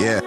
Yeah.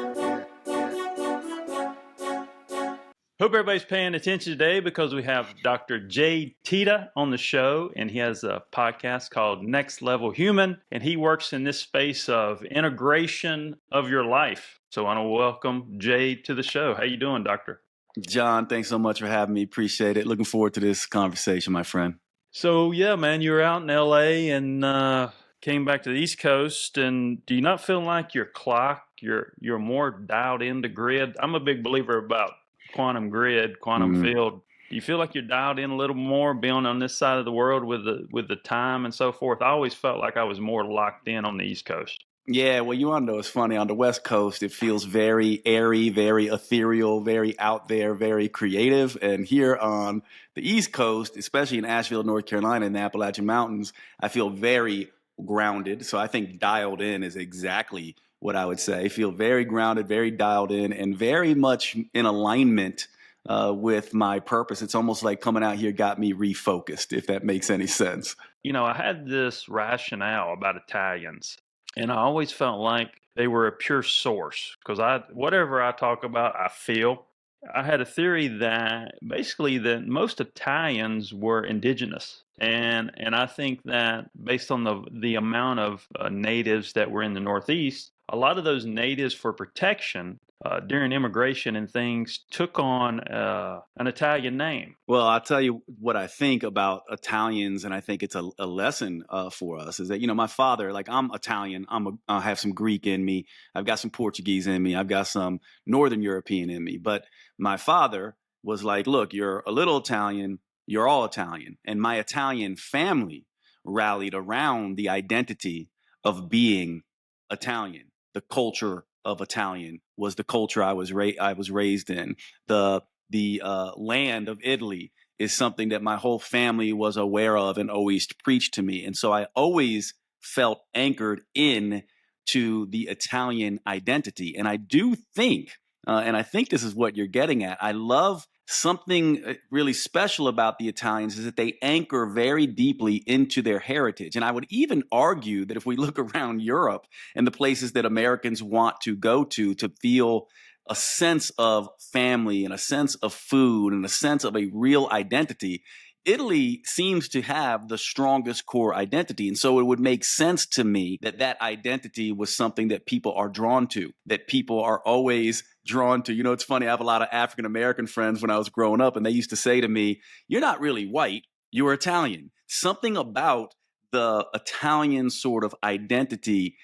Hope everybody's paying attention today because we have Dr. Jade Teta on the show, and he has a podcast called Next Level Human, and he works in this space of integration of your life. So I want to welcome Jade to the show. How you doing, Doctor? John, thanks so much for having me. Appreciate it. Looking forward to this conversation, my friend. So yeah, man, you were out in LA and came back to the East Coast, and do you not feel like your clock, you're more dialed into grid? I'm a big believer about quantum grid, quantum field. Do you feel like you're dialed in a little more, being on this side of the world with the time and so forth? I always felt like I was more locked in on the East Coast. Yeah, well, you want to know, it's funny. On the West Coast, it feels very airy, very ethereal, very out there, very creative. And here on the East Coast, especially in Asheville, North Carolina, in the Appalachian Mountains, I feel very grounded. So I think dialed in is exactly what I would say. I feel very grounded, very dialed in, and very much in alignment with my purpose. It's almost like coming out here got me refocused, if that makes any sense. You know, I had this rationale about Italians, and I always felt like they were a pure source because whatever I talk about, I feel. I had a theory that basically that most Italians were indigenous. And I think that based on the amount of natives that were in the Northeast, a lot of those natives for protection during immigration and things took on an Italian name. Well, I'll tell you what I think about Italians, and I think it's a lesson for us, is that, you know, my father, like, I'm Italian, I have some Greek in me, I've got some Portuguese in me, I've got some Northern European in me, but my father was like, look, you're a little Italian, you're all Italian. And my Italian family rallied around the identity of being Italian. The culture of Italian was the culture I was raised in. The land of Italy is something that my whole family was aware of and always preached to me. And so I always felt anchored in to the Italian identity. And I do think, and I think this is what you're getting at, I love something really special about the Italians is that they anchor very deeply into their heritage. And I would even argue that if we look around Europe and the places that Americans want to go to feel a sense of family and a sense of food and a sense of a real identity, Italy seems to have the strongest core identity. And so it would make sense to me that that identity was something that people are drawn to, that people are always drawn to. You know, it's funny, I have a lot of African-American friends when I was growing up, and they used to say to me, you're not really white, you're Italian. Something about the Italian sort of identity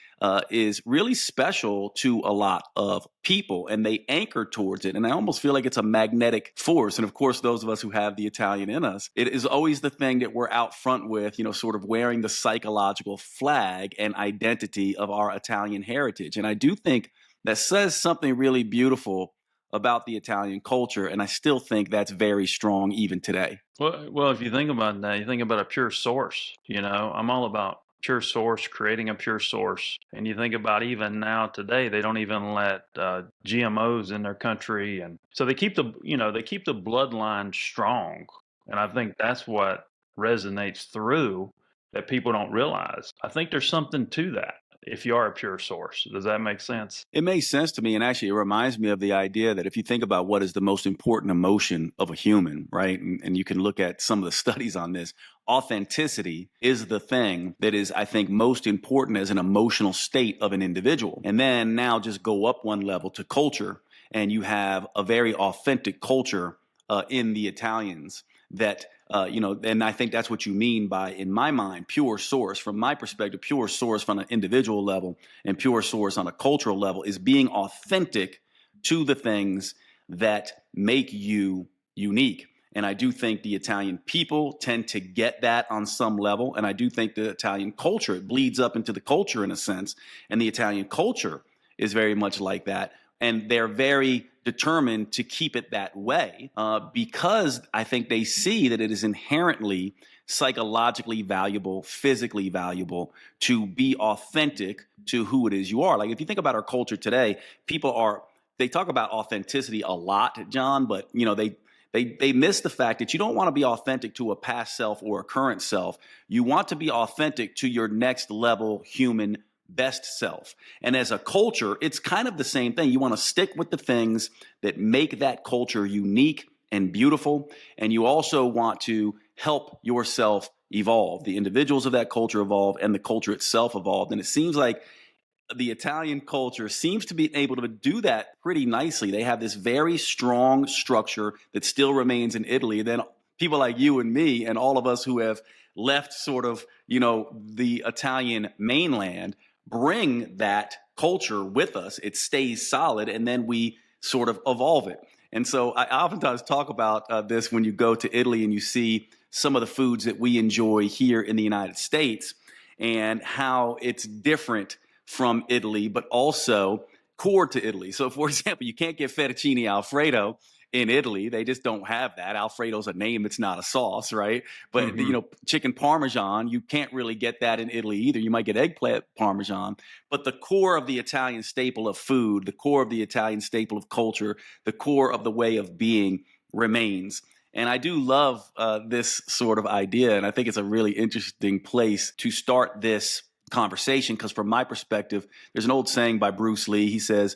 is really special to a lot of people, and they anchor towards it. And I almost feel like it's a magnetic force. And of course, those of us who have the Italian in us, it is always the thing that we're out front with, you know, sort of wearing the psychological flag and identity of our Italian heritage. And I do think that says something really beautiful about the Italian culture, and I still think that's very strong even today. Well, if you think about that, you think about a pure source. You know, I'm all about pure source, creating a pure source. And you think about even now today, they don't even let GMOs in their country, and so they keep the bloodline strong. And I think that's what resonates through that people don't realize. I think there's something to that. If you are a pure source. Does that make sense? It makes sense to me. And actually, it reminds me of the idea that if you think about what is the most important emotion of a human, right? And you can look at some of the studies on this, authenticity is the thing that is, I think, most important as an emotional state of an individual. And then now just go up one level to culture, and you have a very authentic culture in the Italians that, and I think that's what you mean by, in my mind, pure source. From my perspective, pure source from an individual level and pure source on a cultural level is being authentic to the things that make you unique. And I do think the Italian people tend to get that on some level. And I do think the Italian culture, it bleeds up into the culture in a sense. And the Italian culture is very much like that. And they're very determined to keep it that way because I think they see that it is inherently psychologically valuable, physically valuable to be authentic to who it is you are. Like if you think about our culture today, they talk about authenticity a lot, John, but they miss the fact that you don't want to be authentic to a past self or a current self. You want to be authentic to your next level human best self. And as a culture, it's kind of the same thing. You want to stick with the things that make that culture unique and beautiful. And you also want to help yourself evolve, the individuals of that culture evolve, and the culture itself evolve. And it seems like the Italian culture seems to be able to do that pretty nicely. They have this very strong structure that still remains in Italy. Then people like you and me and all of us who have left sort of, the Italian mainland bring that culture with us. It stays solid, and then we sort of evolve it. And so I oftentimes talk about this when you go to Italy and you see some of the foods that we enjoy here in the United States and how it's different from Italy, but also core to Italy. So, for example, you can't get fettuccine Alfredo in Italy. They just don't have that. Alfredo's a name. It's not a sauce, right? But, chicken Parmesan, you can't really get that in Italy either. You might get eggplant Parmesan. But the core of the Italian staple of food, the core of the Italian staple of culture, the core of the way of being remains. And I do love this sort of idea. And I think it's a really interesting place to start this conversation, because from my perspective, there's an old saying by Bruce Lee. He says,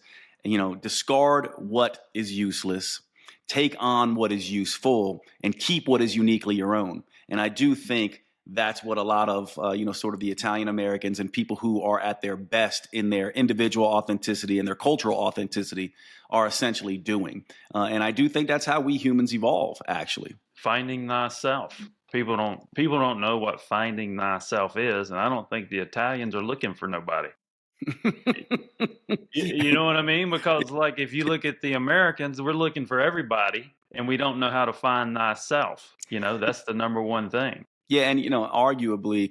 discard what is useless, take on what is useful, and keep what is uniquely your own. And I do think that's what a lot of, sort of the Italian Americans and people who are at their best in their individual authenticity and their cultural authenticity are essentially doing. And I do think that's how we humans evolve, actually. Finding thyself. People don't know what finding thyself is, and I don't think the Italians are looking for nobody. You know what I mean? Because like if you look at the Americans, we're looking for everybody, and we don't know how to find thyself. That's the number one thing. Yeah, and arguably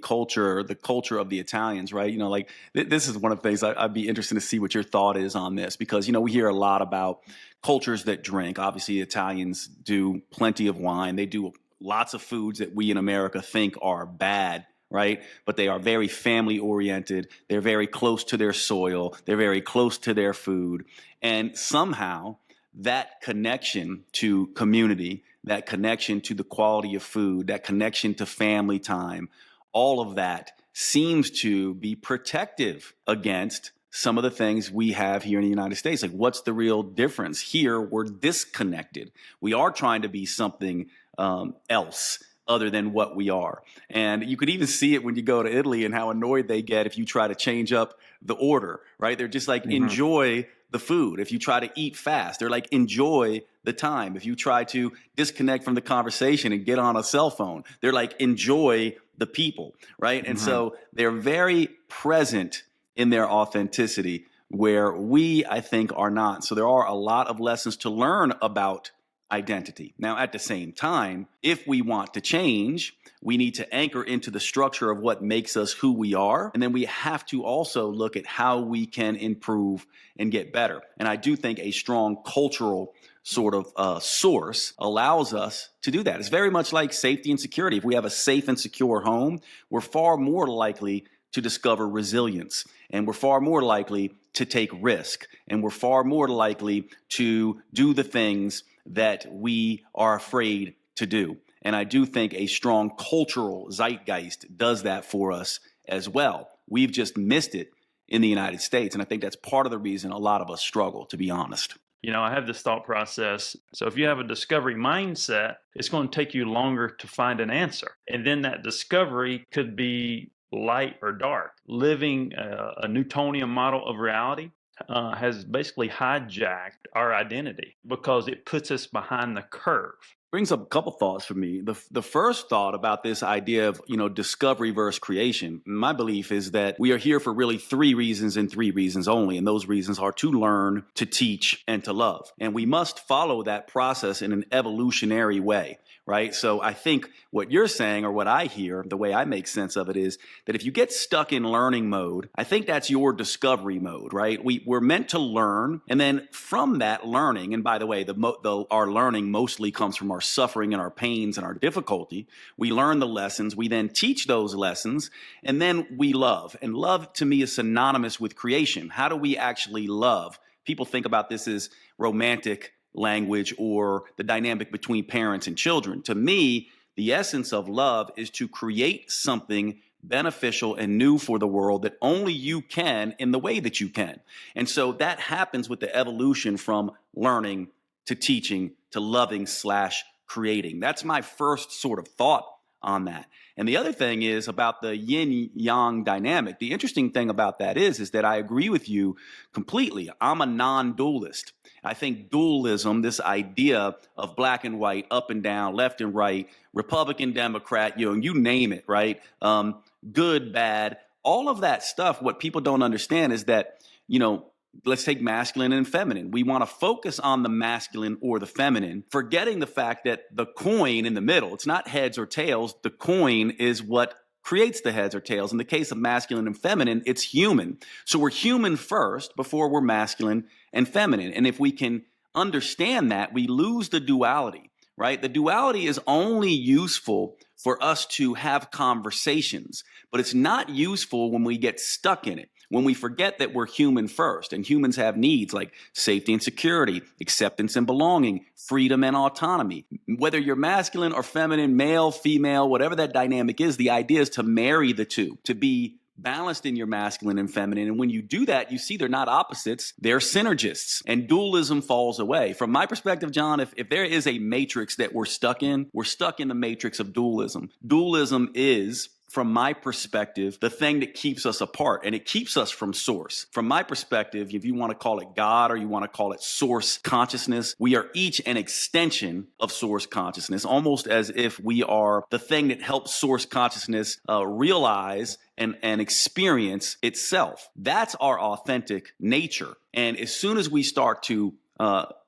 the culture of the Italians, right? This is one of the things I'd be interested to see what your thought is on this, because we hear a lot about cultures that drink. Obviously, Italians do plenty of wine. They do lots of foods that we in America think are bad, right? But they are very family oriented. They're very close to their soil. They're very close to their food. And somehow that connection to community, that connection to the quality of food, that connection to family time, all of that seems to be protective against some of the things we have here in the United States. Like, what's the real difference? Here, we're disconnected. We are trying to be something else other than what we are. And you could even see it when you go to Italy and how annoyed they get if you try to change up the order, right? They're just like, enjoy the food. If you try to eat fast, they're like, enjoy the time. If you try to disconnect from the conversation and get on a cell phone, they're like, enjoy the people, right? And so they're very present in their authenticity, where we, I think, are not. So there are a lot of lessons to learn about identity. Now, at the same time, if we want to change, we need to anchor into the structure of what makes us who we are. And then we have to also look at how we can improve and get better. And I do think a strong cultural sort of source allows us to do that. It's very much like safety and security. If we have a safe and secure home, we're far more likely to discover resilience, and we're far more likely to take risk, and we're far more likely to do the things that we are afraid to do. And I do think a strong cultural zeitgeist does that for us as well. We've just missed it in the United States, and I think that's part of the reason a lot of us struggle, to be honest. I have this thought process. So if you have a discovery mindset, it's going to take you longer to find an answer. And then that discovery could be light or dark. Living a Newtonian model of reality has basically hijacked our identity because it puts us behind the curve. Brings up a couple thoughts for me. The first thought about this idea of, discovery versus creation. My belief is that we are here for really three reasons and three reasons only. And those reasons are to learn, to teach, and to love. And we must follow that process in an evolutionary way, right? So I think what you're saying, or what I hear, the way I make sense of it, is that if you get stuck in learning mode, I think that's your discovery mode, right? We're meant to learn. And then from that learning, and by the way, our learning mostly comes from our suffering and our pains and our difficulty. We learn the lessons. We then teach those lessons, and then we love. And love, to me, is synonymous with creation. How do we actually love? People think about this as romantic language or the dynamic between parents and children. To me, the essence of love is to create something beneficial and new for the world that only you can in the way that you can. And so that happens with the evolution from learning to teaching to loving / creating. That's my first sort of thought on that. And the other thing is about the yin yang dynamic. The interesting thing about that is that I agree with you completely. I'm a non-dualist. I think dualism, this idea of black and white, up and down, left and right, Republican, Democrat, you name it, right? Good, bad, all of that stuff. What people don't understand is that, let's take masculine and feminine. We want to focus on the masculine or the feminine, forgetting the fact that the coin in the middle, it's not heads or tails. The coin is what creates the heads or tails. In the case of masculine and feminine, it's human. So we're human first before we're masculine and feminine. And if we can understand that, we lose the duality, right? The duality is only useful for us to have conversations, but it's not useful when we get stuck in it. When we forget that we're human first, and humans have needs like safety and security, acceptance and belonging, freedom and autonomy. Whether you're masculine or feminine, male, female, whatever that dynamic is, the idea is to marry the two, to be balanced in your masculine and feminine. And when you do that, you see they're not opposites, they're synergists, and dualism falls away. From my perspective, John, if there is a matrix that we're stuck in the matrix of dualism. Dualism is, from my perspective, the thing that keeps us apart, and it keeps us from source. From my perspective, if you want to call it God or you want to call it source consciousness, we are each an extension of source consciousness, almost as if we are the thing that helps source consciousness realize and experience itself. That's our authentic nature. And as soon as we start to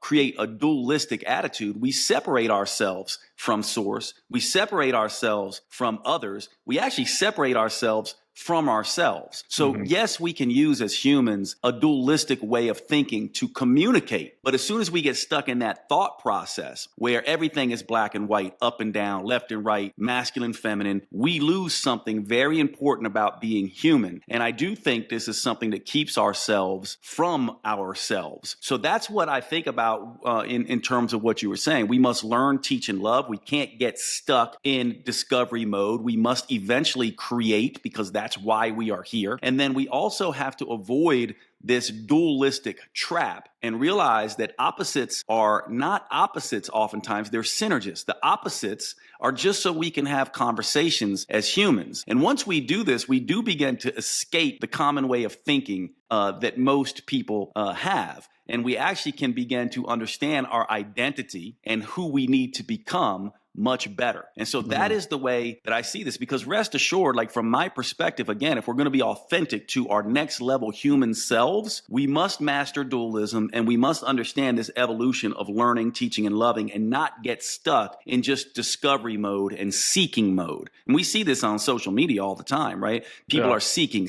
create a dualistic attitude, we separate ourselves from source. We separate ourselves from others. We actually separate ourselves from ourselves. So yes, we can use as humans a dualistic way of thinking to communicate. But as soon as we get stuck in that thought process where everything is black and white, up and down, left and right, masculine, feminine, we lose something very important about being human. And I do think this is something that keeps ourselves from ourselves. So that's what I think about in terms of what you were saying. We must learn, teach, and love. We can't get stuck in discovery mode. We must eventually create, because that's why we are here. And then we also have to avoid this dualistic trap and realize that opposites are not opposites oftentimes, they're synergists. The opposites are just so we can have conversations as humans. And once we do this, we do begin to escape the common way of thinking that most people have. And we actually can begin to understand our identity and who we need to become much better. And so that is the way that I see this, because rest assured, like from my perspective, again, if we're going to be authentic to our next level human selves, we must master dualism and we must understand this evolution of learning, teaching, and loving, and not get stuck in just discovery mode and seeking mode. And we see this on social media all the time, right? People are seeking.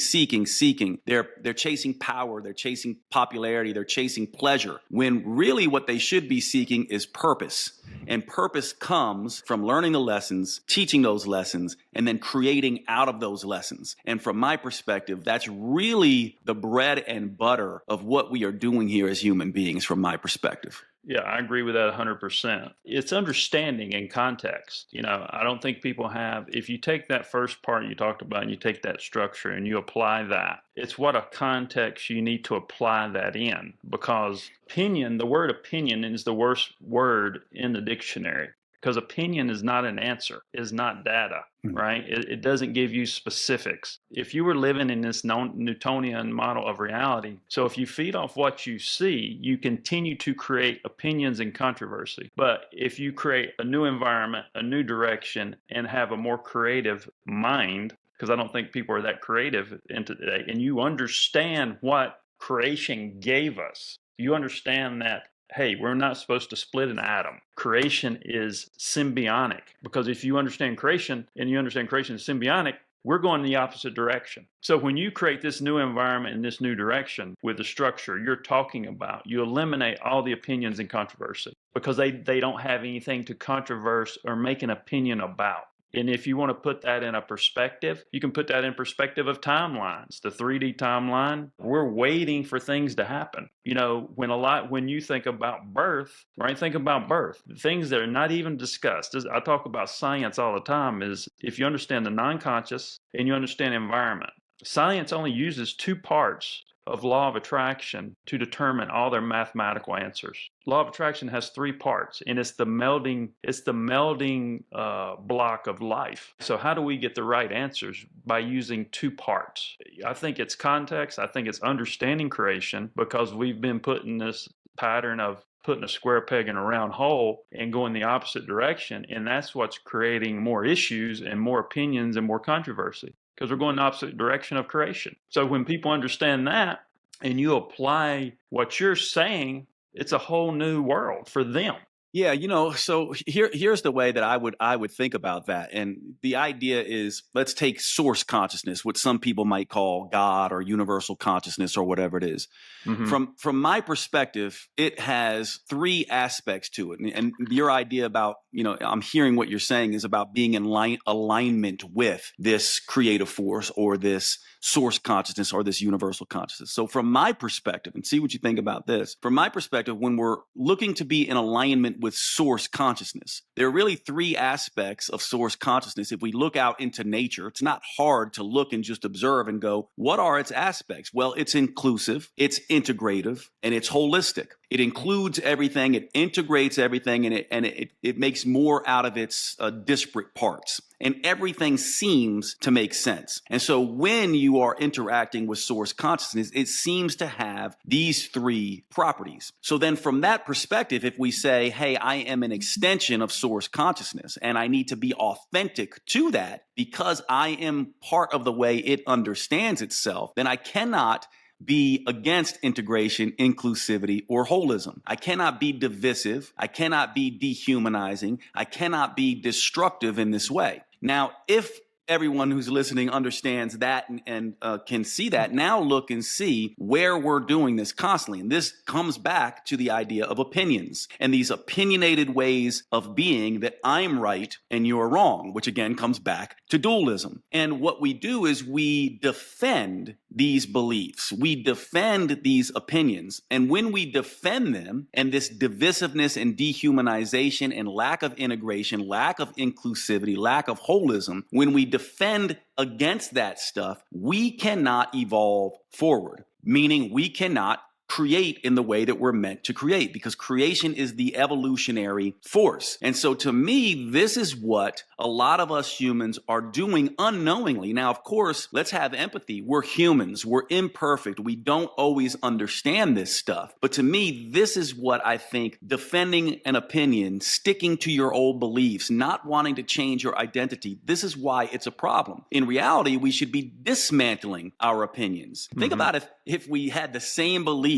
They're chasing power. They're chasing popularity. They're chasing pleasure, when really what they should be seeking is purpose. And purpose comes from learning the lessons, teaching those lessons, and then creating out of those lessons. And from my perspective, that's really the bread and butter of what we are doing here as human beings, from my perspective. Yeah, I agree with that 100%. It's understanding and context. I don't think people have, if you take that first part you talked about and you take that structure and you apply that, it's what a context you need to apply that in. Because the word opinion is the worst word in the dictionary. Because opinion is not an answer, is not data, right? It doesn't give you specifics. If you were living in this Newtonian model of reality, so if you feed off what you see, you continue to create opinions and controversy. But if you create a new environment, a new direction, and have a more creative mind, because I don't think people are that creative in today, and you understand what creation gave us, you understand that, hey, we're not supposed to split an atom. Creation is symbiotic, because if you understand creation and you understand creation is symbiotic, we're going in the opposite direction. So when you create this new environment in this new direction with the structure you're talking about, you eliminate all the opinions and controversy, because they don't have anything to controverse or make an opinion about. And if you want to put that in a perspective, you can put that in perspective of timelines. The 3D timeline, we're waiting for things to happen. When you think about birth, right? Think about birth. Things that are not even discussed. I talk about science all the time is if you understand the non-conscious and you understand environment. Science only uses two parts of law of attraction to determine all their mathematical answers. Law of attraction has three parts, and it's the melding block of life. So how do we get the right answers? By using two parts. I think it's context. I think it's understanding creation, because we've been put in this pattern of putting a square peg in a round hole and going the opposite direction. And that's what's creating more issues and more opinions and more controversy, because we're going the opposite direction of creation. So when people understand that and you apply what you're saying, it's a whole new world for them. Yeah, so here's the way that I would think about that. And the idea is, let's take source consciousness, what some people might call God or universal consciousness or whatever it is. Mm-hmm. From my perspective, it has three aspects to it. And your idea about, I'm hearing what you're saying is about being in alignment with this creative force or this source consciousness or this universal consciousness. So from my perspective, and see what you think about this, from my perspective, when we're looking to be in alignment with source consciousness, there are really three aspects of source consciousness. If we look out into nature, it's not hard to look and just observe and go, what are its aspects? Well, it's inclusive, it's integrative, and it's holistic. It includes everything, it integrates everything, and it makes more out of its disparate parts. And everything seems to make sense. And so when you are interacting with source consciousness, it seems to have these three properties. So then from that perspective, if we say, hey, I am an extension of source consciousness, and I need to be authentic to that because I am part of the way it understands itself, then I cannot be against integration, inclusivity, or holism. I cannot be divisive. I cannot be dehumanizing. I cannot be destructive in this way. Now, if everyone who's listening understands that and can see that, now look and see where we're doing this constantly. And this comes back to the idea of opinions and these opinionated ways of being that I'm right and you're wrong, which again comes back to dualism. And what we do is we defend these beliefs. We defend these opinions. And when we defend them, and this divisiveness and dehumanization and lack of integration, lack of inclusivity, lack of holism, when we defend against that stuff, we cannot evolve forward, meaning we cannot create in the way that we're meant to create, because creation is the evolutionary force. And so to me, this is what a lot of us humans are doing unknowingly. Now, of course, let's have empathy. We're humans. We're imperfect. We don't always understand this stuff. But to me, this is what I think defending an opinion, sticking to your old beliefs, not wanting to change your identity, this is why it's a problem. In reality, we should be dismantling our opinions. Think about if we had the same beliefs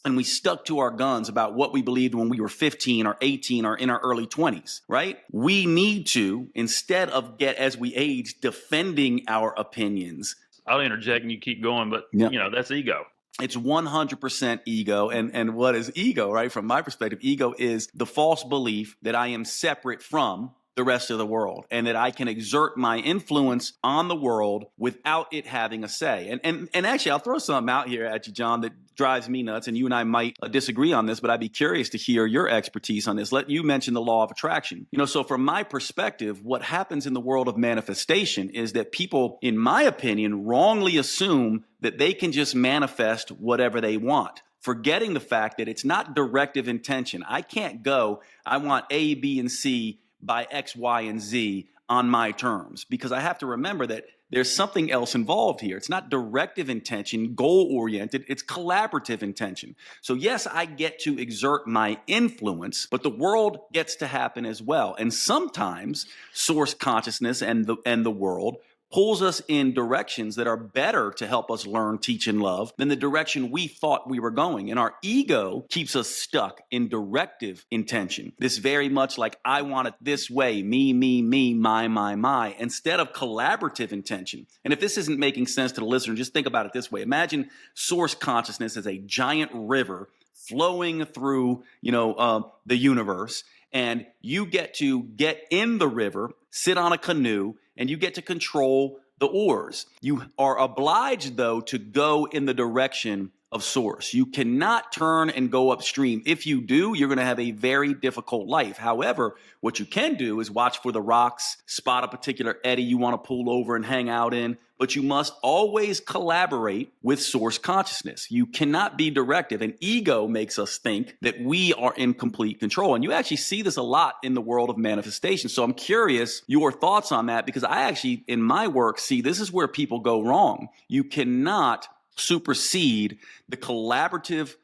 and we stuck to our guns about what we believed when we were 15 or 18 or in our early 20s, right? We need to, instead of as we age, defending our opinions. I'll interject and you keep going, but that's ego. It's 100% ego. And what is ego, right? From my perspective, ego is the false belief that I am separate from the rest of the world and that I can exert my influence on the world without it having a say. And actually, I'll throw something out here at you, John, that drives me nuts, and you and I might disagree on this, but I'd be curious to hear your expertise on this. Let you mention the law of attraction. So from my perspective, what happens in the world of manifestation is that people, in my opinion, wrongly assume that they can just manifest whatever they want, forgetting the fact that it's not directive intention. I can't go, I want A, B, and C by X, Y, and Z on my terms, because I have to remember that there's something else involved here. It's not directive intention, goal-oriented, it's collaborative intention. So yes, I get to exert my influence, but the world gets to happen as well. And sometimes source consciousness and the world pulls us in directions that are better to help us learn, teach, and love than the direction we thought we were going. And our ego keeps us stuck in directive intention. This very much like, I want it this way, me, my, instead of collaborative intention. And if this isn't making sense to the listener, just think about it this way. Imagine source consciousness as a giant river flowing through, the universe, and you get to get in the river, sit on a canoe, and you get to control the oars. You are obliged, though, to go in the direction of source. You cannot turn and go upstream. If you do, you're going to have a very difficult life. However, what you can do is watch for the rocks, spot a particular eddy you want to pull over and hang out in, but you must always collaborate with source consciousness. You cannot be directive. And ego makes us think that we are in complete control. And you actually see this a lot in the world of manifestation. So I'm curious your thoughts on that, because I actually, in my work, see this is where people go wrong. You cannot supersede the collaborative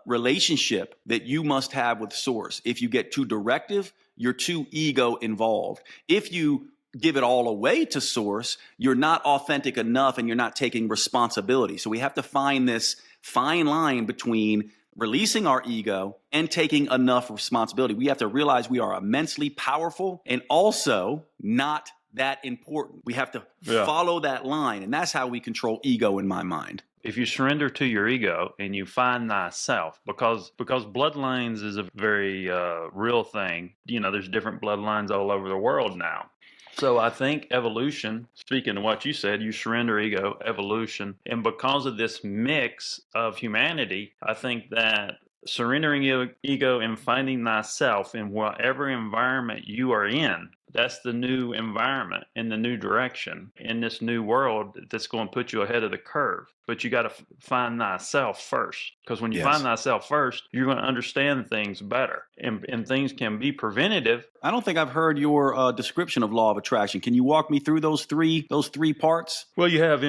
relationship that you must have with source. If you get too directive, you're too ego involved. If you give it all away to source, you're not authentic enough and you're not taking responsibility. So we have to find this fine line between releasing our ego and taking enough responsibility. We have to realize we are immensely powerful and also not that important. We have to follow that line, and that's how we control ego in my mind. If you surrender to your ego and you find thyself, because bloodlines is a very real thing. You know, there's different bloodlines all over the world now. So I think evolution, speaking of what you said, you surrender ego, evolution, and because of this mix of humanity, I think that surrendering ego and finding thyself in whatever environment you are in, that's the new environment and the new direction in this new world that's going to put you ahead of the curve. But you got to find thyself first, because when you find thyself first, you're going to understand things better, and things can be preventative. I don't think I've heard your description of law of attraction. Can you walk me through those three parts? Well, you have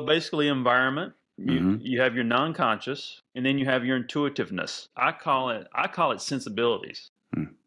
basically environment. You have your non-conscious, and then you have your intuitiveness. I call it sensibilities.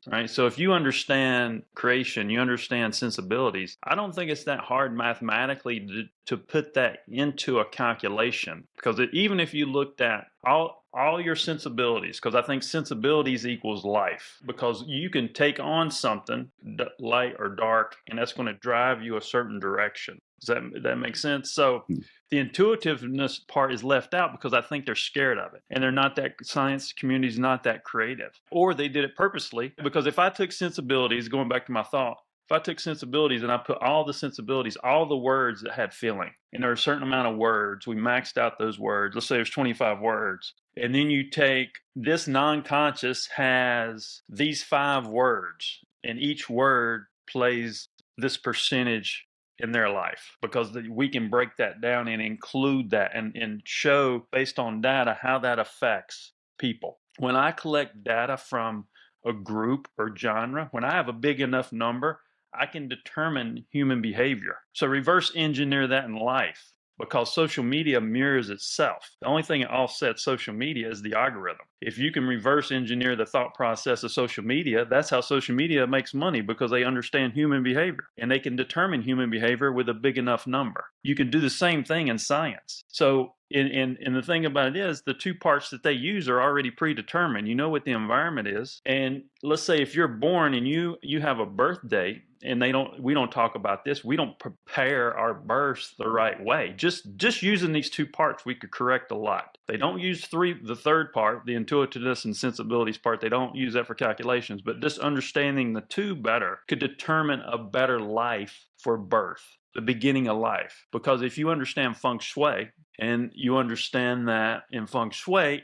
Right. So if you understand creation, you understand sensibilities. I don't think it's that hard mathematically to put that into a calculation, because even if you looked at all your sensibilities, because I think sensibilities equals life, because you can take on something light or dark, and that's going to drive you a certain direction. Does that make sense? So the intuitiveness part is left out because I think they're scared of it, and they're not that, science community is not that creative, or they did it purposely. Because if I took sensibilities, going back to my thought, if I took sensibilities and I put all the sensibilities, all the words that had feeling, and there are a certain amount of words, we maxed out those words. Let's say there's 25 words. And then you take this non-conscious has these 5 words, and each word plays this percentage in their life, because we can break that down and include that and show based on data how that affects people. When I collect data from a group or genre, when I have a big enough number, I can determine human behavior. So reverse engineer that in life, because social media mirrors itself. The only thing that offsets social media is the algorithm. If you can reverse engineer the thought process of social media, that's how social media makes money, because they understand human behavior and they can determine human behavior with a big enough number. You can do the same thing in science. So and the thing about it is the 2 parts that they use are already predetermined. You know what the environment is. And let's say if you're born and you have a birth date, and we don't talk about this, we don't prepare our births the right way. Just using these 2 parts, we could correct a lot. They don't use the third part, the intuitiveness and sensibilities part. They don't use that for calculations, but just understanding the 2 better could determine a better life for birth, the beginning of life. Because if you understand feng shui, and you understand that in feng shui,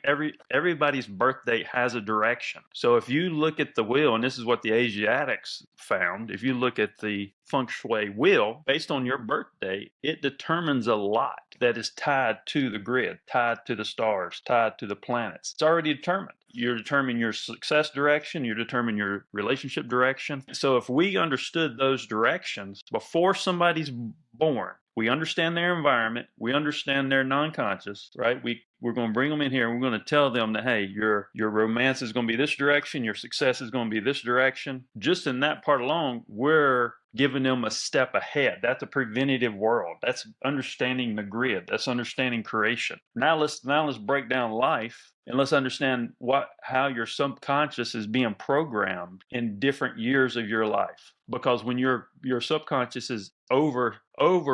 everybody's birth date has a direction. So if you look at the wheel, and this is what the Asiatics found, if you look at the feng shui wheel, based on your birth date, it determines a lot that is tied to the grid, tied to the stars, tied to the planets. It's already determined. You're determining your success direction, you're determining your relationship direction. So if we understood those directions before somebody's born, we understand their environment, we understand their non-conscious, right? We're going to bring them in here and we're going to tell them that, hey, your romance is going to be this direction, your success is going to be this direction. Just in that part alone, we're giving them a step ahead. That's a preventative world. That's understanding the grid. That's understanding creation. Now let's break down life, and let's understand how your subconscious is being programmed in different years of your life. Because when your subconscious is over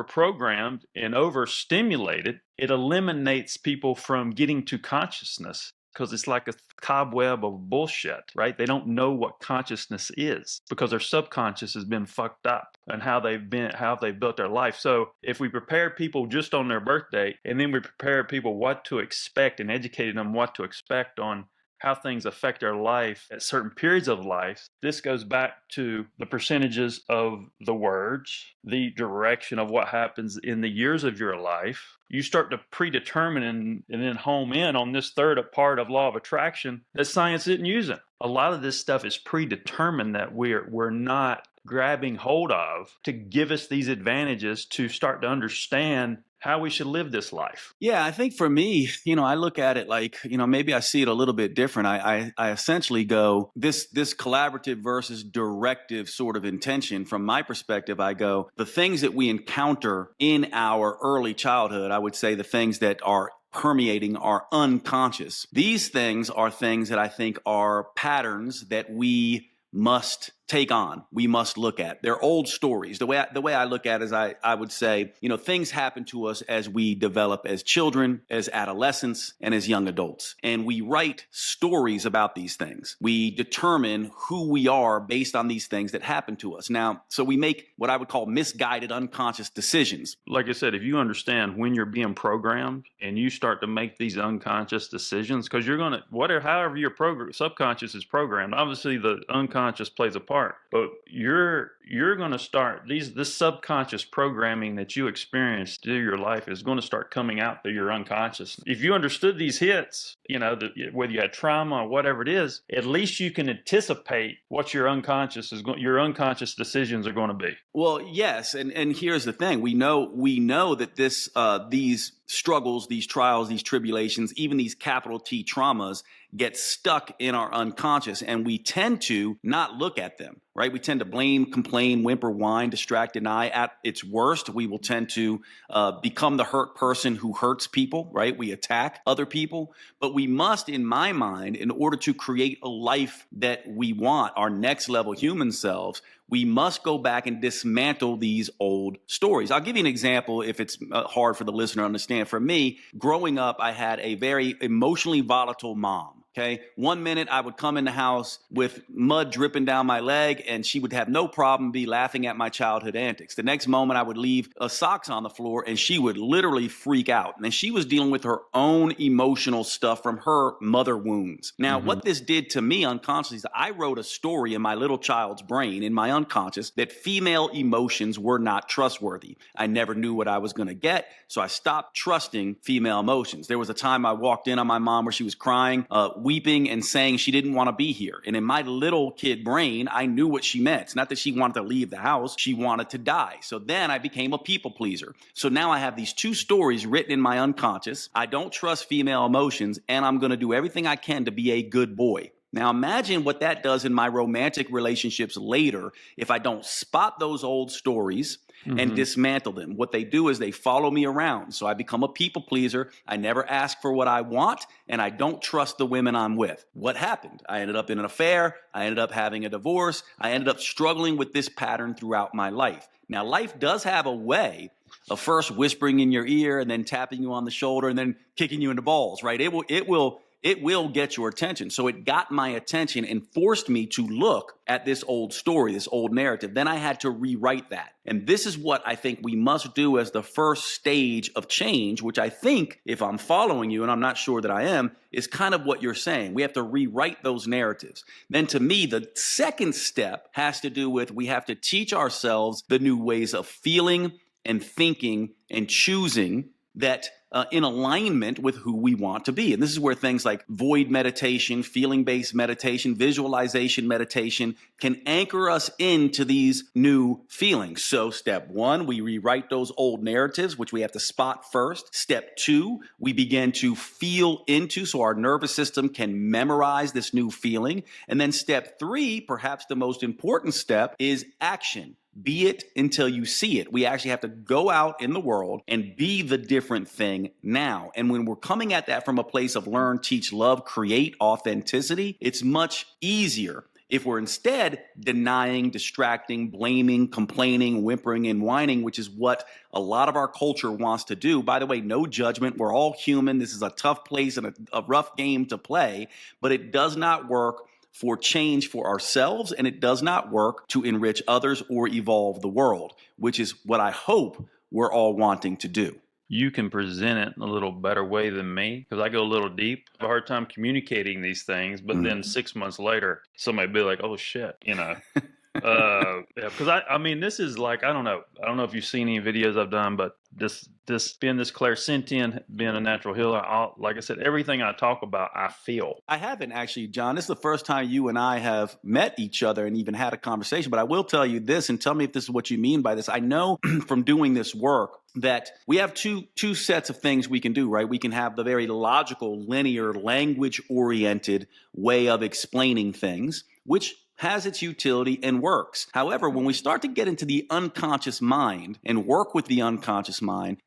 programmed and overstimulated, it eliminates people from getting to consciousness. because it's like a cobweb of bullshit, right? They don't know what consciousness is because their subconscious has been fucked up and how they've built their life. So if we prepare people just on their birthday, and then we prepare people what to expect and educated them what to expect on how things affect our life at certain periods of life, this goes back to the percentages of the words, the direction of what happens in the years of your life. You start to predetermine and then home in on this third part of law of attraction that science isn't using. A lot of this stuff is predetermined that we're not grabbing hold of to give us these advantages to start to understand how we should live this life. Yeah, I think for me, I look at it like, maybe I see it a little bit different. I essentially go, this collaborative versus directive sort of intention. From my perspective, I go, the things that we encounter in our early childhood, I would say the things that are permeating our unconscious. These things are things that I think are patterns that we must take on, we must look at. They're old stories. The way I look at it is I would say, things happen to us as we develop as children, as adolescents, and as young adults. And we write stories about these things. We determine who we are based on these things that happen to us. Now, so we make what I would call misguided unconscious decisions. Like I said, if you understand when you're being programmed and you start to make these unconscious decisions, because you're going to, however your subconscious is programmed, obviously the unconscious plays a part. But you're going to start this subconscious programming that you experience through your life is going to start coming out through your unconscious. If you understood these hits, whether you had trauma or whatever it is, at least you can anticipate what your unconscious decisions are going to be. Well, yes, and here's the thing: we know that these struggles, these trials, these tribulations, even these capital T traumas get stuck in our unconscious, and we tend to not look at them, right? We tend to blame, complain, whimper, whine, distract, deny. At its worst, we will tend to become the hurt person who hurts people, right? We attack other people. But we must, in my mind, in order to create a life that we want, our next level human selves, we must go back and dismantle these old stories. I'll give you an example if it's hard for the listener to understand. For me, growing up, I had a very emotionally volatile mom. Okay. 1 minute I would come in the house with mud dripping down my leg and she would have no problem be laughing at my childhood antics. The next moment I would leave socks on the floor and she would literally freak out. And she was dealing with her own emotional stuff from her mother wounds. Now, what this did to me unconsciously is I wrote a story in my little child's brain, in my unconscious, that female emotions were not trustworthy. I never knew what I was going to get, so I stopped trusting female emotions. There was a time I walked in on my mom where she was crying, weeping and saying she didn't want to be here. And in my little kid brain, I knew what she meant. It's not that she wanted to leave the house. She wanted to die. So then I became a people pleaser. So now I have these two stories written in my unconscious. I don't trust female emotions, and I'm going to do everything I can to be a good boy. Now imagine what that does in my romantic relationships later if I don't spot those old stories and dismantle them. What they do is they follow me around. So I become a people pleaser. I never ask for what I want, and I don't trust the women I'm with. What happened? I ended up in an affair. I ended up having a divorce. I ended up struggling with this pattern throughout my life. Now, life does have a way of first whispering in your ear and then tapping you on the shoulder and then kicking you in the balls, right? It will get your attention. So it got my attention and forced me to look at this old story, this old narrative. Then I had to rewrite that. And this is what I think we must do as the first stage of change, which I think, if I'm following you, and I'm not sure that I am, is kind of what you're saying. We have to rewrite those narratives. Then to me, the second step has to do with we have to teach ourselves the new ways of feeling and thinking and choosing that in alignment with who we want to be. And this is where things like void meditation, feeling-based meditation, visualization meditation can anchor us into these new feelings. So step one, we rewrite those old narratives, which we have to spot first. Step two, we begin to feel into, so our nervous system can memorize this new feeling. And then step three, perhaps the most important step, is action. Be it until you see it. We actually have to go out in the world and be the different thing now. And when we're coming at that from a place of learn, teach, love, create authenticity, it's much easier. If we're instead denying, distracting, blaming, complaining, whimpering, and whining, which is what a lot of our culture wants to do. By the way, no judgment. We're all human. This is a tough place and a rough game to play, but it does not work for change for ourselves, and it does not work to enrich others or evolve the world, which is what I hope we're all wanting to do. You can present it in a little better way than me because I go a little deep. I have a hard time communicating these things, but then 6 months later, somebody be like, "Oh shit," Yeah, because I mean, this is like, I don't know if you've seen any videos I've done, but this being this clairsentient, being a natural healer, like I said, everything I talk about, I feel. I haven't actually, John. This is the first time you and I have met each other and even had a conversation, but I will tell you this, and tell me if this is what you mean by this. I know from doing this work that we have two sets of things we can do, right? We can have the very logical, linear, language-oriented way of explaining things, which has its utility and works. However, when we start to get into the unconscious mind and work with the unconscious mind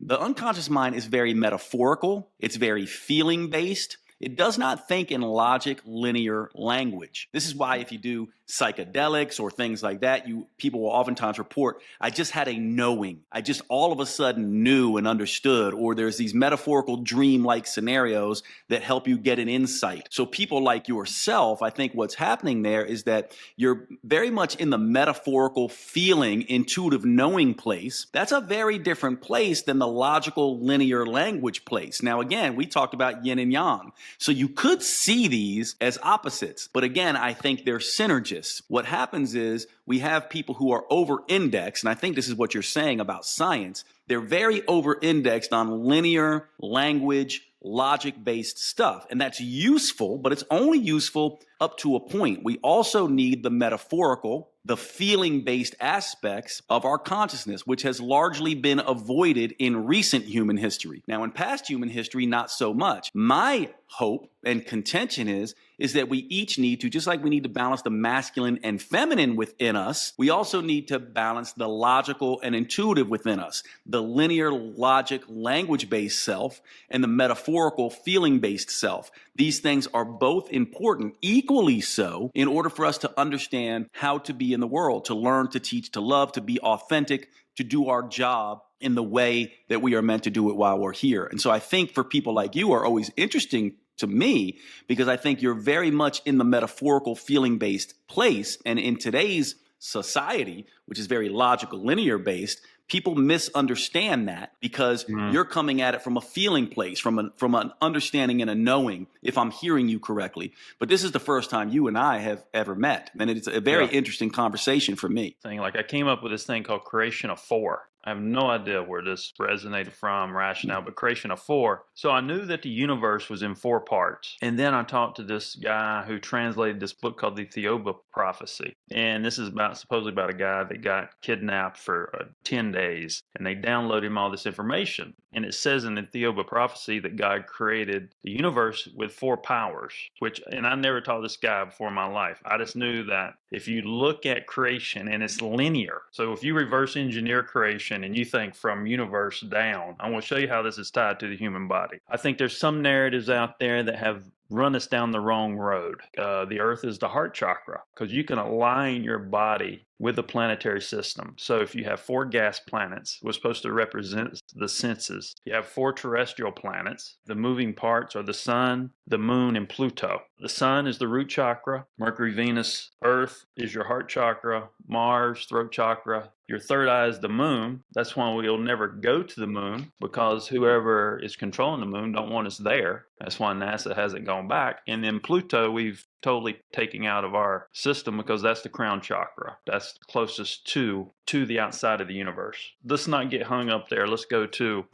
is very metaphorical. It's very feeling based. It does not think in logic, linear language. This is why if you do psychedelics or things like that, people will oftentimes report, I just had a knowing. I just all of a sudden knew and understood, or there's these metaphorical dream-like scenarios that help you get an insight. So people like yourself, I think what's happening there is that you're very much in the metaphorical feeling, intuitive knowing place. That's a very different place than the logical, linear language place. Now, again, we talked about yin and yang. So you could see these as opposites, but again, I think they're synergists. What happens is we have people who are over-indexed, and I think this is what you're saying about science. They're very over-indexed on linear language, logic-based stuff, and that's useful, but it's only useful up to a point. We also need the metaphorical, the feeling-based aspects of our consciousness, which has largely been avoided in recent human history. Now, in past human history, not so much. My hope and contention is that we each need to, just like we need to balance the masculine and feminine within us, we also need to balance the logical and intuitive within us, the linear, logic, language-based self, and the metaphorical, feeling-based self. These things are both important, equally so, in order for us to understand how to be in the world, to learn, to teach, to love, to be authentic, to do our job in the way that we are meant to do it while we're here. And so I think for people like you are always interesting to me, because I think you're very much in the metaphorical, feeling-based place. And in today's society, which is very logical, linear-based, people misunderstand that because you're coming at it from a feeling place, from an understanding and a knowing, if I'm hearing you correctly. But this is the first time you and I have ever met. And it's a very interesting conversation for me. Like I came up with this thing called creation of four. I have no idea where this resonated from, rationale, but creation of four. So I knew that the universe was in 4 parts. And then I talked to this guy who translated this book called the Theoa Prophecy. And this is supposedly about a guy that got kidnapped for 10 days. And they downloaded him all this information. And it says in the Theoa Prophecy that God created the universe with 4 powers, and I never taught this guy before in my life. I just knew that if you look at creation and it's linear, so if you reverse engineer creation and you think from universe down, I want to show you how this is tied to the human body. I think there's some narratives out there that have run us down the wrong road. The earth is the heart chakra because you can align your body with the planetary system. So if you have 4 gas planets, we're supposed to represent the senses. You have 4 terrestrial planets. The moving parts are the sun, the moon, and Pluto. The sun is the root chakra. Mercury, Venus, Earth is your heart chakra. Mars, throat chakra. Your third eye is the moon. That's why we'll never go to the moon, because whoever is controlling the moon don't want us there. That's why NASA hasn't gone back. And then Pluto, we've totally taken out of our system because that's the crown chakra. That's closest to the outside of the universe. Let's not get hung up there. Let's go to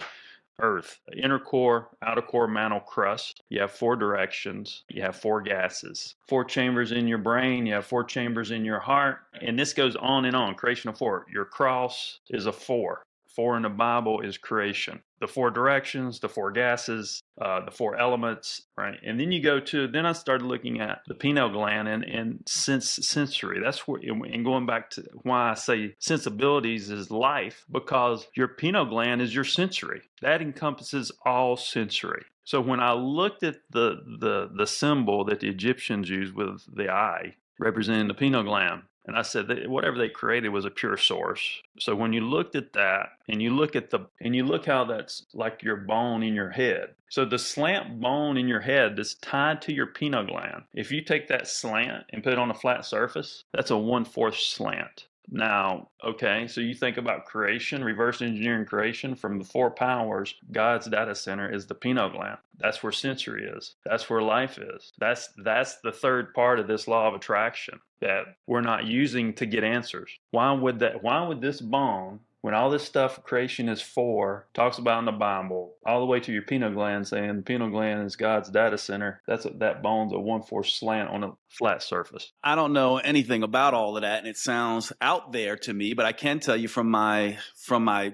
Earth, inner core, outer core, mantle, crust. You have 4 directions. You have 4 gases, 4 chambers in your brain. You have 4 chambers in your heart. And this goes on and on. Creation of 4. Your cross is a 4. 4 in the Bible is creation. The 4 directions, the 4 gases, the 4 elements, right? And then you go to, then I started looking at the pineal gland and sensory. That's where, and going back to why I say sensibilities is life, because your pineal gland is your sensory. That encompasses all sensory. So when I looked at the symbol that the Egyptians used with the eye, representing the pineal gland. And I said that whatever they created was a pure source. So when you looked at that and you look how that's like your bone in your head. So the slant bone in your head that's tied to your pineal gland, if you take that slant and put it on a flat surface, that's a 1/4 slant. Now, okay, so you think about creation, reverse engineering creation from the 4 powers. God's data center is the pineal gland. That's where sensory is. That's where life is. That's the third part of this law of attraction that we're not using to get answers. Why would this bone, when all this stuff creation is for, talks about in the Bible, all the way to your pineal gland saying the pineal gland is God's data center, that bone's a 1/4 slant on a flat surface. I don't know anything about all of that, and it sounds out there to me, but I can tell you from my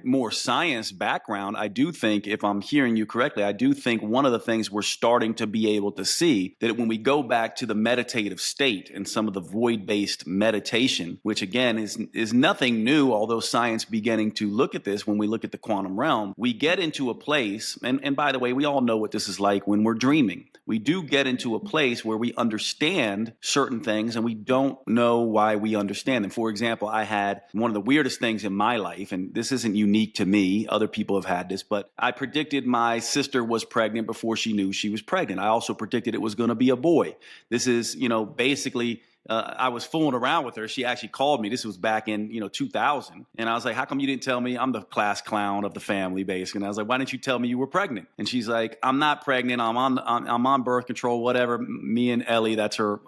more science background, I do think, if I'm hearing you correctly, I do think one of the things we're starting to be able to see, that when we go back to the meditative state and some of the void-based meditation, which again is nothing new, although science beginning to look at this when we look at the quantum realm, we get into a place, and by the way, we all know what this is like when we're dreaming. We do get into a place where we understand certain things and we don't know why we understand them. For example, I had one of the weirdest things in my life, and this isn't unique to me, other people have had this, but I predicted my sister was pregnant before she knew she was pregnant. I also predicted it was going to be a boy. This is, basically, I was fooling around with her. She actually called me. This was back in, 2000. And I was like, how come you didn't tell me? I'm the class clown of the family, basically. And I was like, why didn't you tell me you were pregnant? And she's like, I'm not pregnant. I'm on birth control, whatever. Me and Ellie, that's her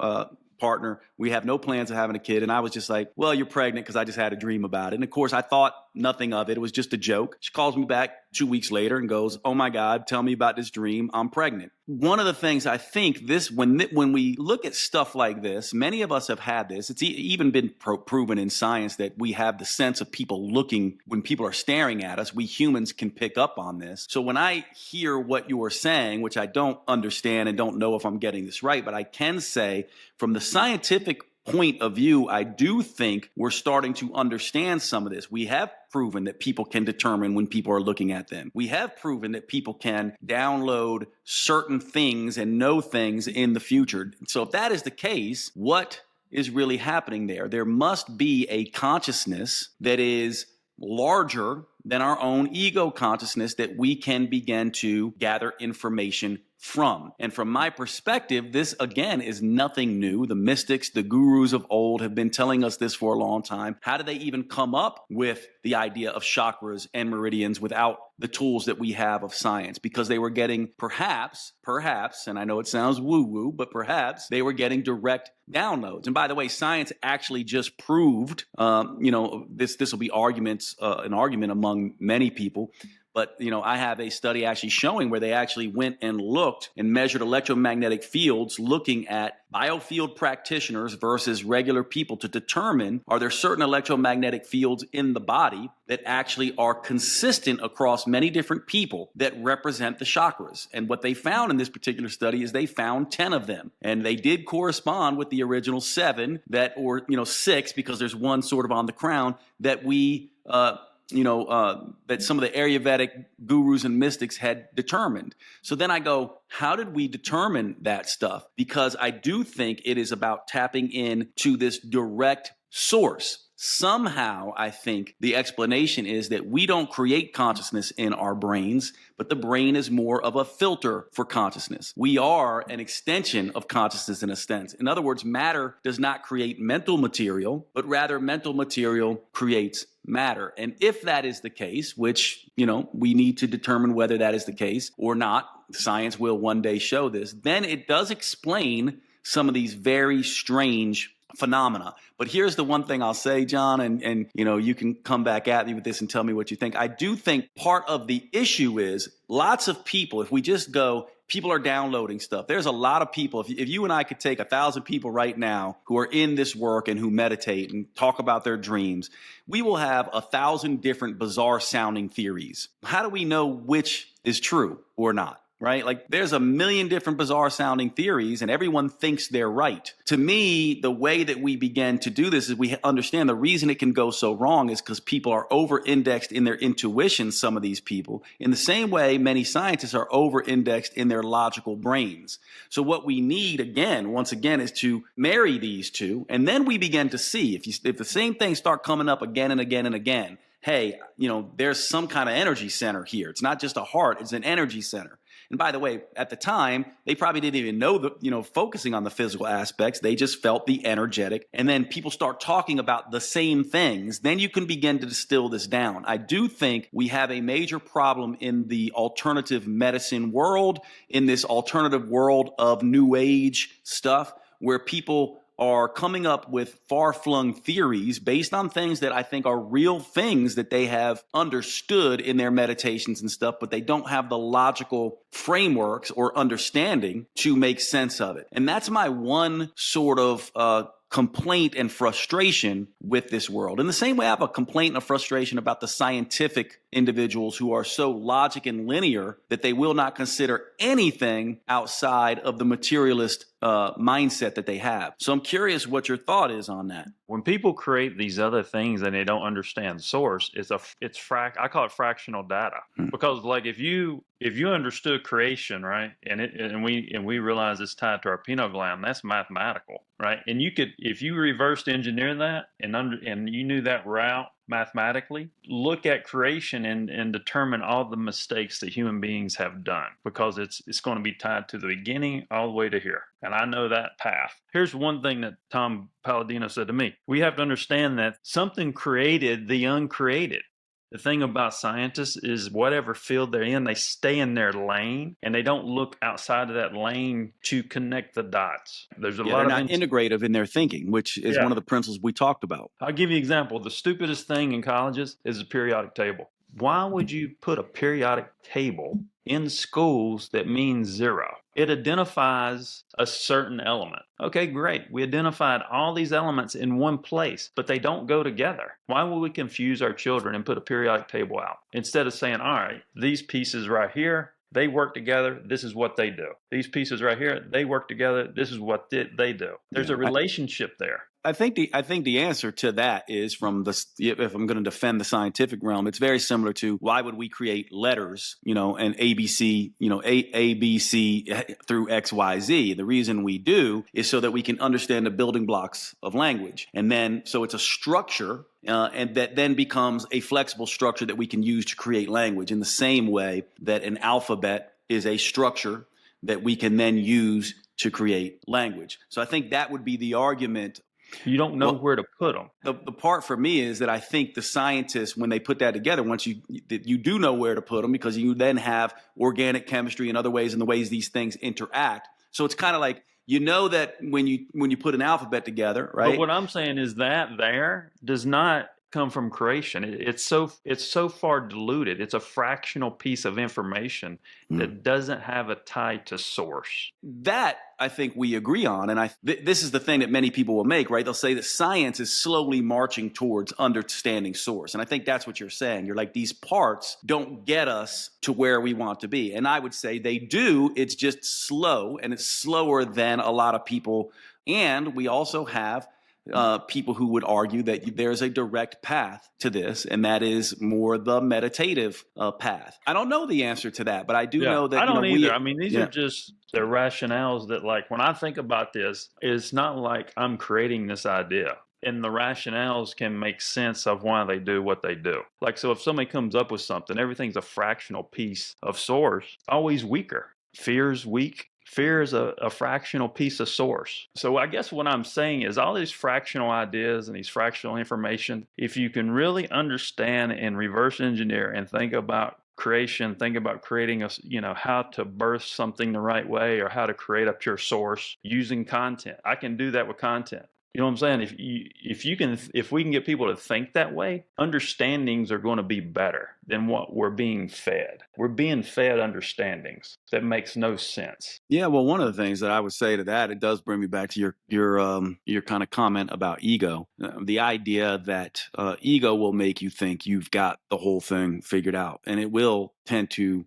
partner, we have no plans of having a kid. And I was just like, well, you're pregnant because I just had a dream about it. And of course, I thought nothing of it. It was just a joke. She calls me back 2 weeks later and goes, oh my God, tell me about this dream. I'm pregnant. One of the things I think when we look at stuff like this, many of us have had this. It's even been proven in science that we have the sense of people looking when people are staring at us. We humans can pick up on this. So when I hear what you are saying, which I don't understand and don't know if I'm getting this right, but I can say from the scientific point of view, I do think we're starting to understand some of this. We have proven that people can determine when people are looking at them. We have proven that people can download certain things and know things in the future. So if that is the case, what is really happening there? There must be a consciousness that is larger than our own ego consciousness that we can begin to gather information from. And from my perspective, this again is nothing new. The mystics, the gurus of old have been telling us this for a long time. How did they even come up with the idea of chakras and meridians without the tools that we have of science? Because they were getting perhaps, and I know it sounds woo-woo, but perhaps they were getting direct downloads. And by the way, science actually just proved, this will be an argument among many people. But, I have a study actually showing where they actually went and looked and measured electromagnetic fields looking at biofield practitioners versus regular people to determine, are there certain electromagnetic fields in the body that actually are consistent across many different people that represent the chakras. And what they found in this particular study is they found 10 of them. And they did correspond with the original 7 or 6, because there's one sort of on the crown that we that some of the Ayurvedic gurus and mystics had determined. So then I go, how did we determine that stuff? Because I do think it is about tapping in to this direct source. Somehow, I think the explanation is that we don't create consciousness in our brains, but the brain is more of a filter for consciousness. We are an extension of consciousness in a sense. In other words, matter does not create mental material, but rather mental material creates matter. And if that is the case, which, we need to determine whether that is the case or not, science will one day show this, then it does explain some of these very strange phenomena. But here's the one thing I'll say, John, and you can come back at me with this and tell me what you think. I do think part of the issue is lots of people, if we just go, people are downloading stuff. There's a lot of people. If you and I could take 1,000 people right now who are in this work and who meditate and talk about their dreams, we will have 1,000 different bizarre sounding theories. How do we know which is true or not? right? Like there's a million different bizarre sounding theories and everyone thinks they're right. To me, the way that we begin to do this is we understand the reason it can go so wrong is because people are over-indexed in their intuition, some of these people, in the same way many scientists are over-indexed in their logical brains. So what we need, once again, is to marry these two, and then we begin to see if the same things start coming up again and again and again, hey, there's some kind of energy center here. It's not just a heart, it's an energy center. And by the way, at the time, they probably didn't even know focusing on the physical aspects. They just felt the energetic. And then people start talking about the same things. Then you can begin to distill this down. I do think we have a major problem in the alternative medicine world, in this alternative world of new age stuff, where people are coming up with far-flung theories based on things that I think are real things that they have understood in their meditations and stuff, but they don't have the logical frameworks or understanding to make sense of it. And that's my one sort of complaint and frustration with this world. In the same way, I have a complaint and a frustration about the scientific individuals who are so logic and linear that they will not consider anything outside of the materialist mindset that they have. So I'm curious what your thought is on that. When people create these other things and they don't understand source, I call it fractional data. Because like if you understood creation, right, and we realize it's tied to our pineal gland, that's mathematical, right? And you could, if you reversed engineer that and you knew that route mathematically, look at creation and determine all the mistakes that human beings have done, because it's going to be tied to the beginning all the way to here. And I know that path. Here's one thing that Tom Palladino said to me. We have to understand that something created the uncreated. The thing about scientists is whatever field they're in, they stay in their lane and they don't look outside of that lane to connect the dots. There's a lot of they're not integrative in their thinking, which is one of the principles we talked about. I'll give you an example. The stupidest thing in colleges is a periodic table. Why would you put a periodic table in schools that means zero? It identifies a certain element. Okay, great. We identified all these elements in one place, but they don't go together. Why would we confuse our children and put a periodic table out instead of saying, all right, these pieces right here, they work together. This is what they do. These pieces right here, they work together. This is what they do. There's a relationship there. I think the answer to that is if I'm going to defend the scientific realm, it's very similar to why would we create letters, and ABC, A, B, C through X, Y, Z. The reason we do is so that we can understand the building blocks of language. And then, so it's a structure and that then becomes a flexible structure that we can use to create language in the same way that an alphabet is a structure that we can then use to create language. So I think that would be the argument. You don't know where to put them. The part for me is that I think the scientists, when they put that together, once you do know where to put them, because you then have organic chemistry and other ways and the ways these things interact. So it's kind of like, that when you put an alphabet together, right? But what I'm saying is that there does not come from creation. It's so far diluted. It's a fractional piece of information that doesn't have a tie to source. That I think we agree on. And this is the thing that many people will make, right? They'll say that science is slowly marching towards understanding source. And I think that's what you're saying. You're like, these parts don't get us to where we want to be. And I would say they do. It's just slow, and it's slower than a lot of people. And we also have people who would argue that there's a direct path to this, and that is more the meditative path. I don't know the answer to that, but I do know that I don't either. I mean, these are just the rationales that, like, when I think about this, it's not like I'm creating this idea. And the rationales can make sense of why they do what they do. Like, so if somebody comes up with something, everything's a fractional piece of source, always weaker. Fear's weak. Fear is a fractional piece of source. So I guess what I'm saying is all these fractional ideas and these fractional information, if you can really understand and reverse engineer and think about creation, think about creating how to birth something the right way, or how to create a pure source using content. I can do that with content. You know what I'm saying? If we can get people to think that way, understandings are going to be better than what we're being fed. We're being fed understandings that makes no sense. Yeah, well, one of the things that I would say to that, it does bring me back to your kind of comment about ego. The idea that ego will make you think you've got the whole thing figured out, and it will tend to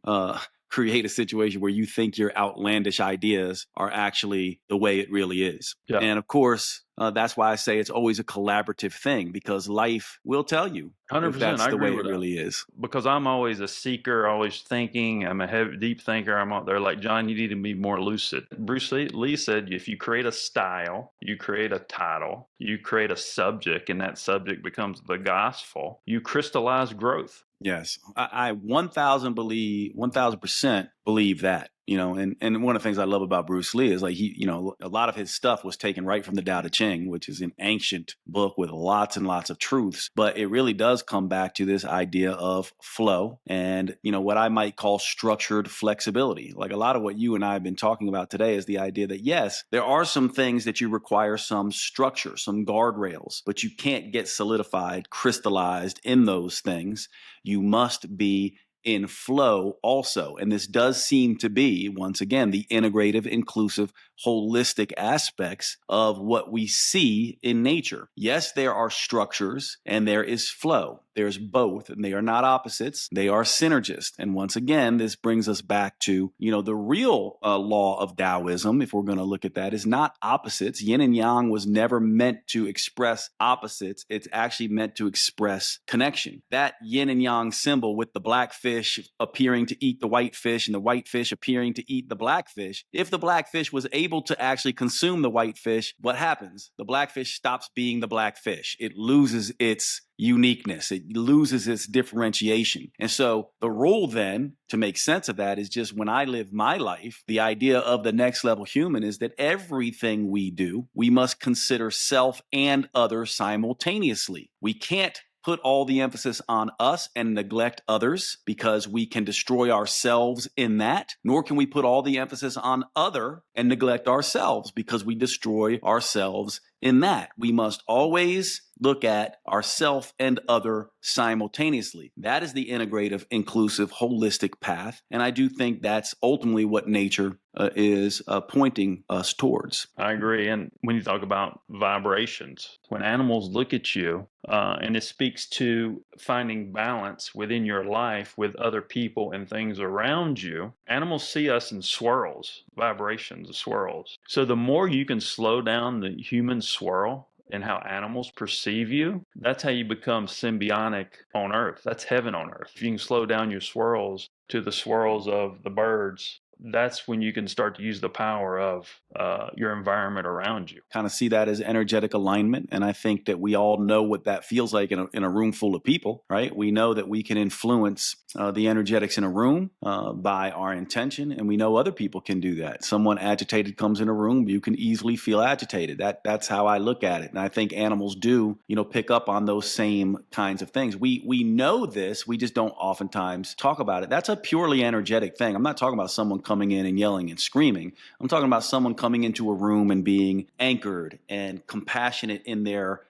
create a situation where you think your outlandish ideas are actually the way it really is. Yeah. And of course, that's why I say it's always a collaborative thing, because life will tell you 100%. if that's I the agree way with it that. really is. Because I'm always a seeker, always thinking. I'm a deep thinker. I'm out there like, John, you need to be more lucid. Bruce Lee said, if you create a style, you create a title, you create a subject, and that subject becomes the gospel, you crystallize growth. Yes, I 1000% believe that, and one of the things I love about Bruce Lee is like a lot of his stuff was taken right from the Tao Te Ching, which is an ancient book with lots and lots of truths, but it really does come back to this idea of flow and, what I might call structured flexibility. Like a lot of what you and I have been talking about today is the idea that yes, there are some things that you require some structure, some guardrails, but you can't get solidified, crystallized in those things. You must be in flow also. And this does seem to be, once again, the integrative, inclusive, holistic aspects of what we see in nature. Yes, there are structures and there is flow. There's both, and they are not opposites. They are synergist. And once again, this brings us back to, the real law of Taoism, if we're going to look at that, is not opposites. Yin and yang was never meant to express opposites. It's actually meant to express connection. That yin and yang symbol with the black fish appearing to eat the white fish and the white fish appearing to eat the black fish. If the black fish was able to actually consume the white fish, what happens? The black fish stops being the black fish. It loses its uniqueness. It loses its differentiation. And so the rule then, to make sense of that, is just when I live my life, the idea of the next level human is that everything we do, we must consider self and other simultaneously. We can't put all the emphasis on us and neglect others because we can destroy ourselves in that, nor can we put all the emphasis on other and neglect ourselves because we destroy ourselves in that. We must always look at ourself and other simultaneously. That is the integrative, inclusive, holistic path. And I do think that's ultimately what nature is pointing us towards. I agree. And when you talk about vibrations, when animals look at you, and it speaks to finding balance within your life with other people and things around you, animals see us in swirls, vibrations of swirls. So the more you can slow down the human swirl and how animals perceive you, that's how you become symbiotic on Earth. That's heaven on Earth. If you can slow down your swirls to the swirls of the birds, that's when you can start to use the power of your environment around you. Kind of see that as energetic alignment. And I think that we all know what that feels like in a room full of people, right? We know that we can influence the energetics in a room by our intention. And we know other people can do that. Someone agitated comes in a room, you can easily feel agitated. That's how I look at it. And I think animals do, pick up on those same kinds of things. We know this, we just don't oftentimes talk about it. That's a purely energetic thing. I'm not talking about someone coming in and yelling and screaming. I'm talking about someone coming into a room and being anchored and compassionate in their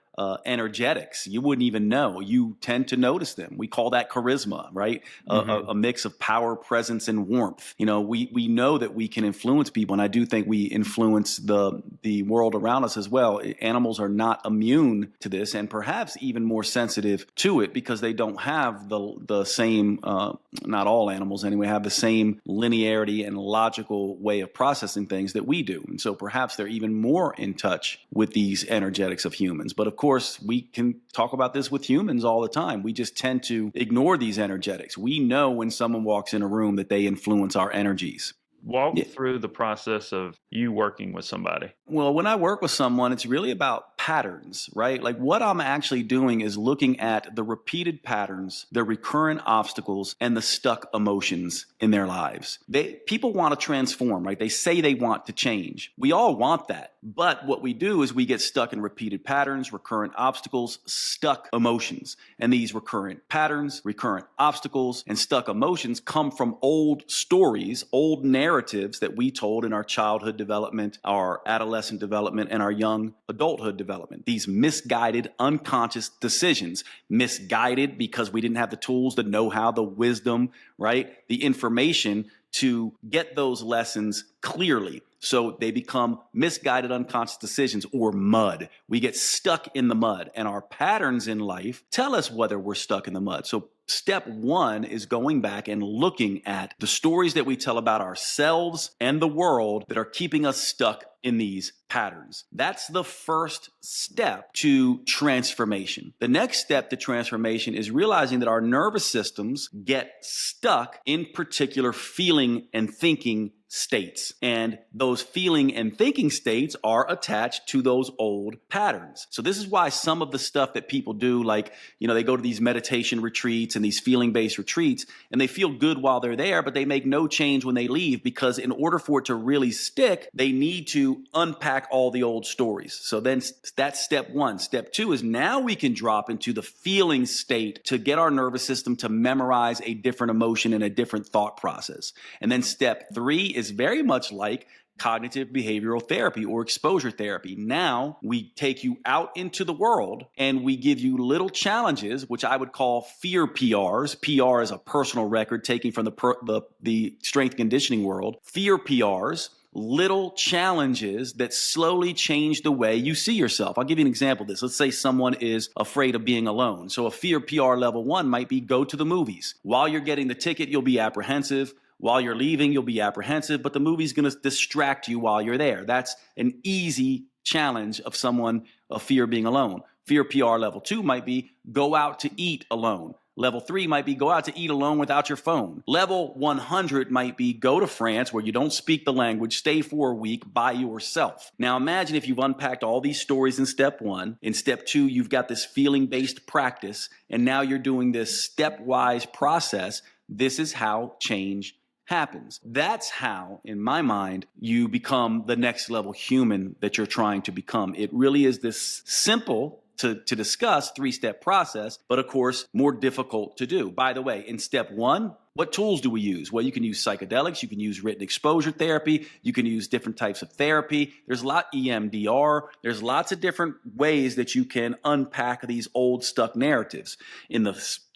energetics. You wouldn't even know. You tend to notice them. We call that charisma, right? A mix of power, presence, and warmth. We know that we can influence people, and I do think we influence the world around us as well. Animals are not immune to this, and perhaps even more sensitive to it because they don't have the same. Not all animals anyway have the same linearity and logical way of processing things that we do, and so perhaps they're even more in touch with these energetics of humans. But of course, we can talk about this with humans all the time. We just tend to ignore these energetics. We know when someone walks in a room that they influence our energies. Walk through the process of you working with somebody. Well, when I work with someone, it's really about patterns, right? Like what I'm actually doing is looking at the repeated patterns, the recurrent obstacles, and the stuck emotions in their lives. People want to transform, right? They say they want to change. We all want that. But what we do is we get stuck in repeated patterns, recurrent obstacles, stuck emotions. And these recurrent patterns, recurrent obstacles, and stuck emotions come from old stories, old narratives that we told in our childhood development, our adolescent development, and our young adulthood development. These misguided, unconscious decisions. Misguided because we didn't have the tools, the know-how, the wisdom, right? The information to get those lessons clearly. So they become misguided unconscious decisions, or mud. We get stuck in the mud, and our patterns in life tell us whether we're stuck in the mud. So step one is going back and looking at the stories that we tell about ourselves and the world that are keeping us stuck in these patterns. That's the first step to transformation. The next step to transformation is realizing that our nervous systems get stuck in particular feeling and thinking states. And those feeling and thinking states are attached to those old patterns. So this is why some of the stuff that people do, like, they go to these meditation retreats and these feeling-based retreats, and they feel good while they're there, but they make no change when they leave, because in order for it to really stick, they need to unpack all the old stories. So then that's step one. Step two is now we can drop into the feeling state to get our nervous system to memorize a different emotion and a different thought process. And then step three is very much like cognitive behavioral therapy or exposure therapy. Now we take you out into the world and we give you little challenges, which I would call fear PRs. PR is a personal record taken from the strength conditioning world. Fear PRs, little challenges that slowly change the way you see yourself. I'll give you an example of this. Let's say someone is afraid of being alone. So a fear PR level 1 might be go to the movies. While you're getting the ticket, you'll be apprehensive. While you're leaving, you'll be apprehensive, but the movie's going to distract you while you're there. That's an easy challenge of someone of fear being alone. Fear PR level 2 might be go out to eat alone. Level 3 might be go out to eat alone without your phone. Level 100 might be go to France where you don't speak the language, stay for a week by yourself. Now imagine if you've unpacked all these stories in step 1. In step 2, you've got this feeling-based practice, and now you're doing this stepwise process. This is how change happens. That's how, in my mind, you become the next level human that you're trying to become. It really is this simple to discuss 3-step process, but of course, more difficult to do. By the way, in step 1, what tools do we use? Well, you can use psychedelics, you can use written exposure therapy, you can use different types of therapy. There's a lot EMDR. There's lots of different ways that you can unpack these old stuck narratives. In the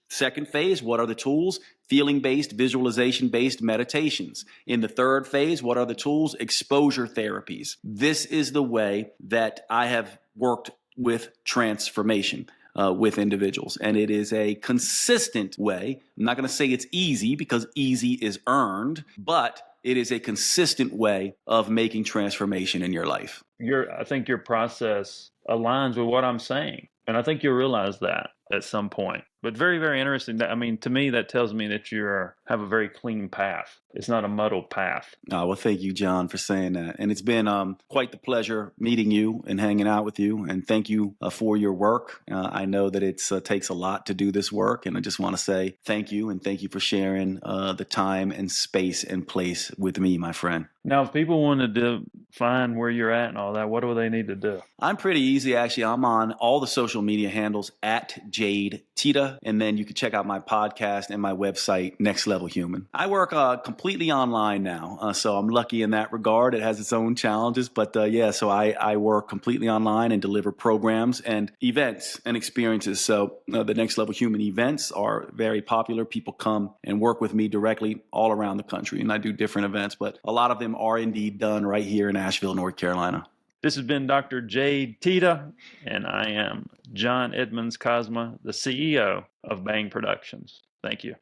second phase, what are the tools? Feeling-based, visualization-based meditations. In the third phase, what are the tools? Exposure therapies. This is the way that I have worked with transformation with individuals. And it is a consistent way. I'm not going to say it's easy because easy is earned, but it is a consistent way of making transformation in your life. I think your process aligns with what I'm saying. And I think you'll realize that at some point. But very, very interesting. I mean, to me, that tells me that you have a very clean path. It's not a muddled path. Oh, well, thank you, John, for saying that. And it's been quite the pleasure meeting you and hanging out with you. And thank you for your work. I know that it takes a lot to do this work. And I just want to say thank you. And thank you for sharing the time and space and place with me, my friend. Now, if people wanted to find where you're at and all that, what do they need to do? I'm pretty easy, actually. I'm on all the social media handles at Jade Teta. And then you can check out my podcast and my website, Next Level Human. I work completely online now. So I'm lucky in that regard. It has its own challenges. But so I work completely online and deliver programs and events and experiences. So the Next Level Human events are very popular. People come and work with me directly all around the country. And I do different events, but a lot of them are indeed done right here in Asheville, North Carolina. This has been Dr. Jade Teta, and I am John Edmonds Kozma, the CEO of Bang Productions. Thank you.